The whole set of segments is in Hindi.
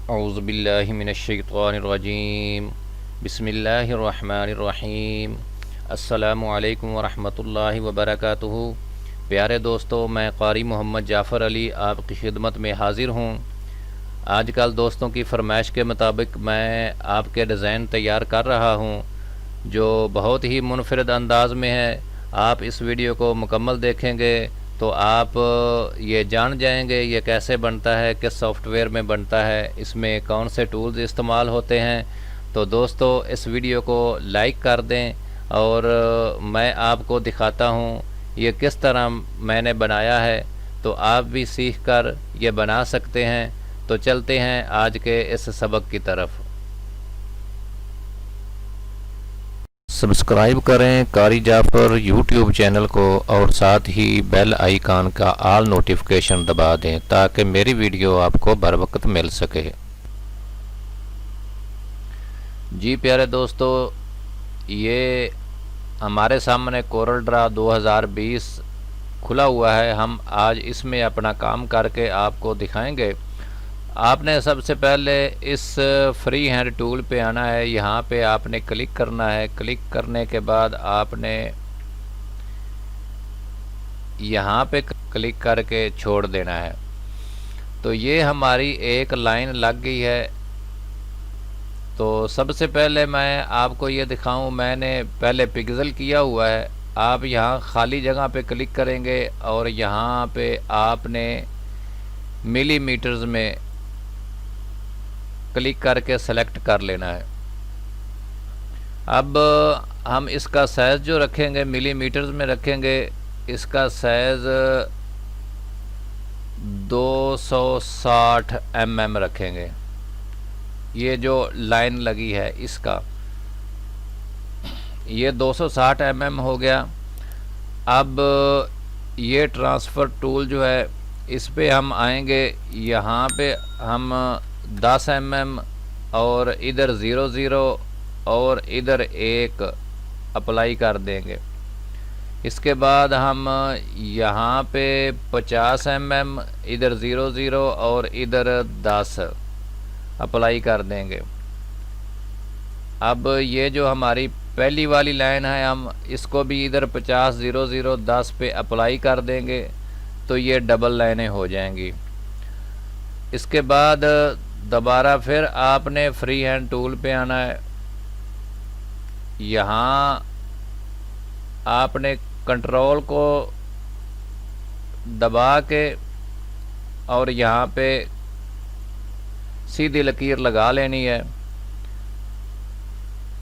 औज़ुबिल्लाहि मिनश्शैतानिर्रजीम बिस्मिल्लाहिर्रहमानिर्रहीम अस्सलामु अलैकुम वरहमतुल्लाहि वबरकातुहू। प्यारे दोस्तों, मैं क़ारी मोहम्मद जाफ़र अली आपकी खिदमत में हाज़िर हूँ। आजकल दोस्तों की फरमाइश के मुताबिक मैं आपके डिज़ाइन तैयार कर रहा हूँ जो बहुत ही मुनफरद अंदाज में है। आप इस वीडियो को मुकम्मल देखेंगे तो आप ये जान जाएंगे ये कैसे बनता है, किस सॉफ्टवेयर में बनता है, इसमें कौन से टूल्स इस्तेमाल होते हैं। तो दोस्तों इस वीडियो को लाइक कर दें और मैं आपको दिखाता हूँ ये किस तरह मैंने बनाया है, तो आप भी सीख कर ये बना सकते हैं। तो चलते हैं आज के इस सबक की तरफ। सब्सक्राइब करें कारी जाफ़र यूट्यूब चैनल को और साथ ही बेल आइकन का ऑल नोटिफिकेशन दबा दें ताकि मेरी वीडियो आपको बर वक्त मिल सके। जी प्यारे दोस्तों, ये हमारे सामने कोरल ड्रा 2020 खुला हुआ है। हम आज इसमें अपना काम करके आपको दिखाएंगे। आपने सबसे पहले इस फ्री हैंड टूल पे आना है, यहाँ पे आपने क्लिक करना है। क्लिक करने के बाद आपने यहाँ पे क्लिक करके छोड़ देना है। तो ये हमारी एक लाइन लग गई है। तो सबसे पहले मैं आपको ये दिखाऊं, मैंने पहले पिक्सल किया हुआ है। आप यहाँ खाली जगह पे क्लिक करेंगे और यहाँ पे आपने मिलीमीटर्स में क्लिक करके सेलेक्ट कर लेना है। अब हम इसका साइज़ जो रखेंगे मिलीमीटर्स में रखेंगे। इसका साइज़ 260 mm रखेंगे। ये जो लाइन लगी है इसका ये 260 mm हो गया। अब ये ट्रांसफ़र टूल जो है इस पे हम आएंगे। यहाँ पे हम 10 mm और इधर 00 और इधर 1 अप्लाई कर देंगे। इसके बाद हम यहाँ पे 50 mm इधर 00 और इधर 10 अप्लाई कर देंगे। अब ये जो हमारी पहली वाली लाइन है हम इसको भी इधर 50 00 10 पे अप्लाई कर देंगे तो ये डबल लाइनें हो जाएंगी। इसके बाद दोबारा फिर आपने फ्री हैंड टूल पे आना है। यहाँ आपने कंट्रोल को दबा के और यहाँ पे सीधी लकीर लगा लेनी है।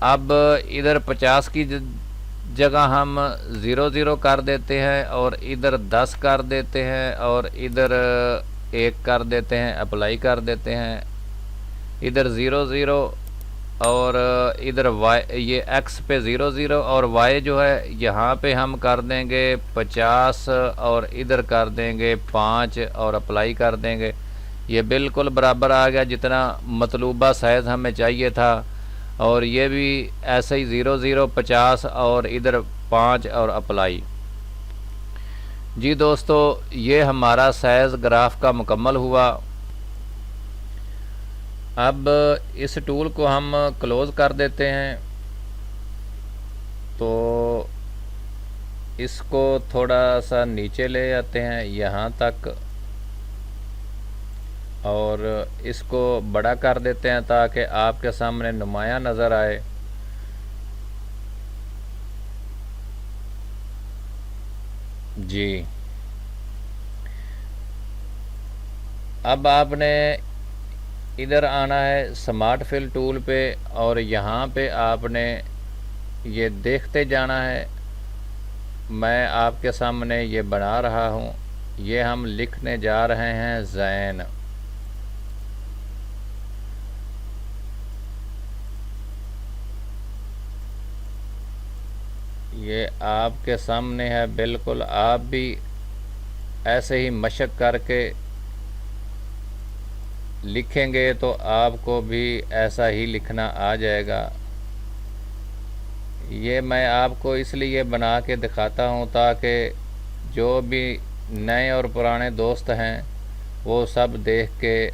अब इधर 50 की जगह हम 00 कर देते हैं और इधर 10 कर देते हैं और इधर 1 कर देते हैं, अप्लाई कर देते हैं। इधर 00 और इधर y, ये x पे 00 और y जो है यहाँ पे हम कर देंगे 50 और इधर कर देंगे 5 और अप्लाई कर देंगे। ये बिल्कुल बराबर आ गया जितना मतलूबा साइज़ हमें चाहिए था। और ये भी ऐसे ही 00 50 और इधर 5 और अप्लाई। जी दोस्तों, ये हमारा साइज़ ग्राफ का मुकम्मल हुआ। अब इस टूल को हम क्लोज़ कर देते हैं। तो इसको थोड़ा सा नीचे ले आते हैं यहाँ तक और इसको बड़ा कर देते हैं ताकि आपके सामने नुमाया नज़र आए। जी, अब आपने इधर आना है स्मार्ट फिल टूल पे और यहाँ पे आपने ये देखते जाना है। मैं आपके सामने ये बना रहा हूँ। ये हम लिखने जा रहे हैं ज़ैन। ये आपके सामने है बिल्कुल। आप भी ऐसे ही मशक करके लिखेंगे तो आपको भी ऐसा ही लिखना आ जाएगा। ये मैं आपको इसलिए बना के दिखाता हूँ ताकि जो भी नए और पुराने दोस्त हैं वो सब देख के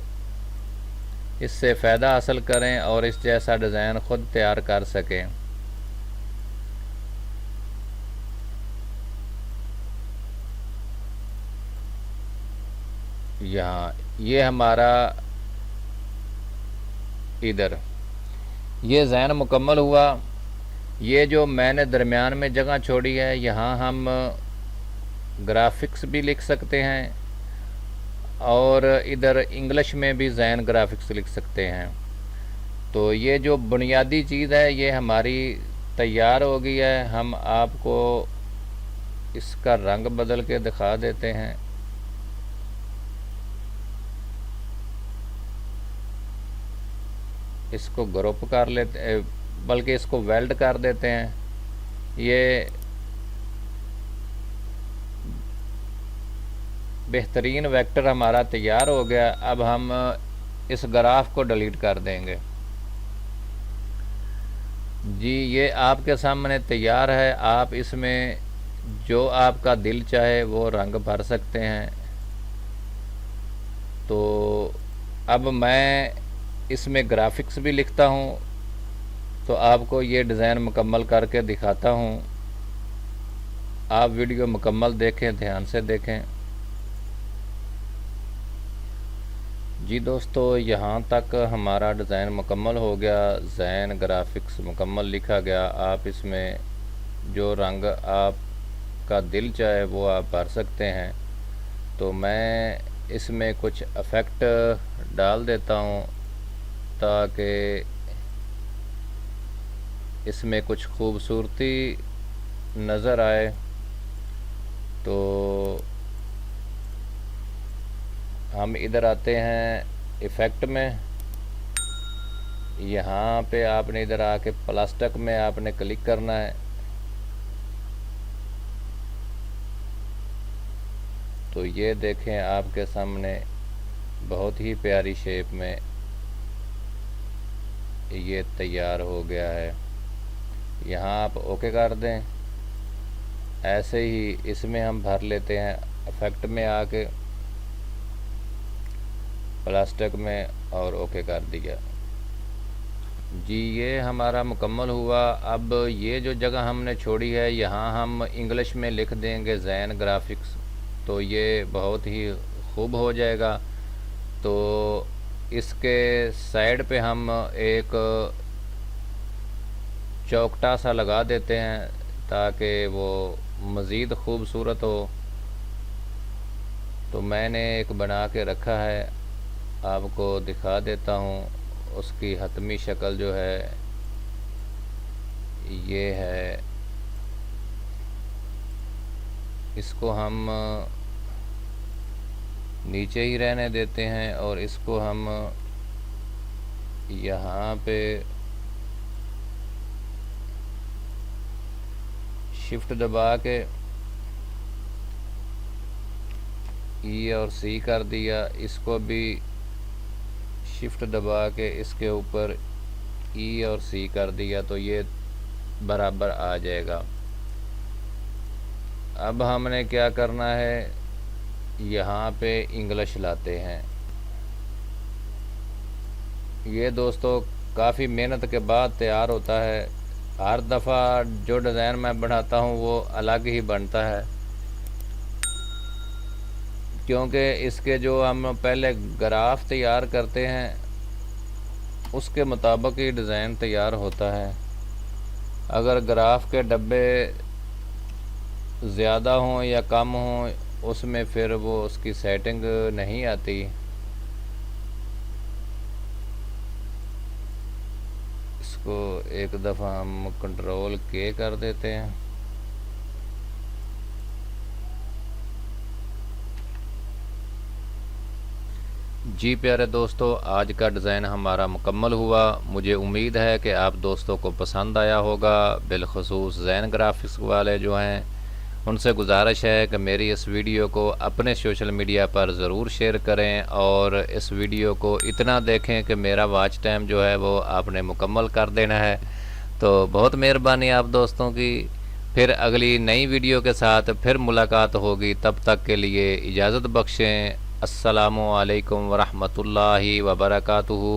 इससे फ़ायदा हासिल करें और इस जैसा डिज़ाइन ख़ुद तैयार कर सकें। यहाँ ये हमारा इधर ये ज़ैन मुकम्मल हुआ। ये जो मैंने दरमियान में जगह छोड़ी है, यहाँ हम ग्राफिक्स भी लिख सकते हैं और इधर इंग्लिश में भी ज़ैन ग्राफिक्स लिख सकते हैं। तो ये जो बुनियादी चीज़ है ये हमारी तैयार हो गई है। हम आपको इसका रंग बदल के दिखा देते हैं। इसको ग्रुप कर लेते, बल्कि इसको वेल्ड कर देते हैं। ये बेहतरीन वेक्टर हमारा तैयार हो गया। अब हम इस ग्राफ को डिलीट कर देंगे। जी ये आपके सामने तैयार है। आप इसमें जो आपका दिल चाहे वो रंग भर सकते हैं। तो अब मैं इसमें ग्राफिक्स भी लिखता हूँ, तो आपको ये डिज़ाइन मुकम्मल करके दिखाता हूँ। आप वीडियो मुकम्मल देखें, ध्यान से देखें। जी दोस्तों, यहाँ तक हमारा डिज़ाइन मुकम्मल हो गया। ज़ैन ग्राफिक्स मुकम्मल लिखा गया। आप इसमें जो रंग आपका दिल चाहे वो आप भर सकते हैं। तो मैं इसमें कुछ इफ़ेक्ट डाल देता हूँ ताकि इसमें कुछ खूबसूरती नज़र आए। तो हम इधर आते हैं इफ़ेक्ट में। यहाँ पे आपने इधर आके प्लास्टिक में आपने क्लिक करना है। तो ये देखें आपके सामने बहुत ही प्यारी शेप में ये तैयार हो गया है। यहाँ आप ओके कर दें। ऐसे ही इसमें हम भर लेते हैं इफ़ेक्ट में आके प्लास्टिक में, और ओके कर दिया। जी ये हमारा मुकम्मल हुआ। अब ये जो जगह हमने छोड़ी है यहाँ हम इंग्लिश में लिख देंगे ज़ैन ग्राफिक्स। तो ये बहुत ही खूब हो जाएगा। तो इसके साइड पे हम एक चौकटा सा लगा देते हैं ताकि वो मज़ीद खूबसूरत हो। तो मैंने एक बना के रखा है, आपको दिखा देता हूँ। उसकी हतमी शक्ल जो है ये है। इसको हम नीचे ही रहने देते हैं और इसको हम यहाँ पे शिफ्ट दबा के ई और सी कर दिया। इसको भी शिफ्ट दबा के इसके ऊपर ई और सी कर दिया, तो ये बराबर आ जाएगा। अब हमने क्या करना है, यहाँ पे इंग्लिश लाते हैं। ये दोस्तों काफ़ी मेहनत के बाद तैयार होता है। हर दफ़ा जो डिज़ाइन मैं बनाता हूँ वो अलग ही बनता है, क्योंकि इसके जो हम पहले ग्राफ तैयार करते हैं उसके मुताबिक ही डिज़ाइन तैयार होता है। अगर ग्राफ के डब्बे ज़्यादा हों या कम हों उसमें फिर वो उसकी सेटिंग नहीं आती। इसको एक दफ़ा हम कंट्रोल के कर देते हैं। जी प्यारे दोस्तों, आज का डिज़ाइन हमारा मुकम्मल हुआ। मुझे उम्मीद है कि आप दोस्तों को पसंद आया होगा। बिलखुसूस ज़ैन ग्राफिक्स वाले जो हैं उनसे गुजारिश है कि मेरी इस वीडियो को अपने सोशल मीडिया पर ज़रूर शेयर करें और इस वीडियो को इतना देखें कि मेरा वॉच टाइम जो है वो आपने मुकम्मल कर देना है। तो बहुत मेहरबानी आप दोस्तों की। फिर अगली नई वीडियो के साथ फिर मुलाकात होगी। तब तक के लिए इजाज़त बख्शें। अस्सलामु अलैकुम वरहमतुल्लाहि वबरकातुहू।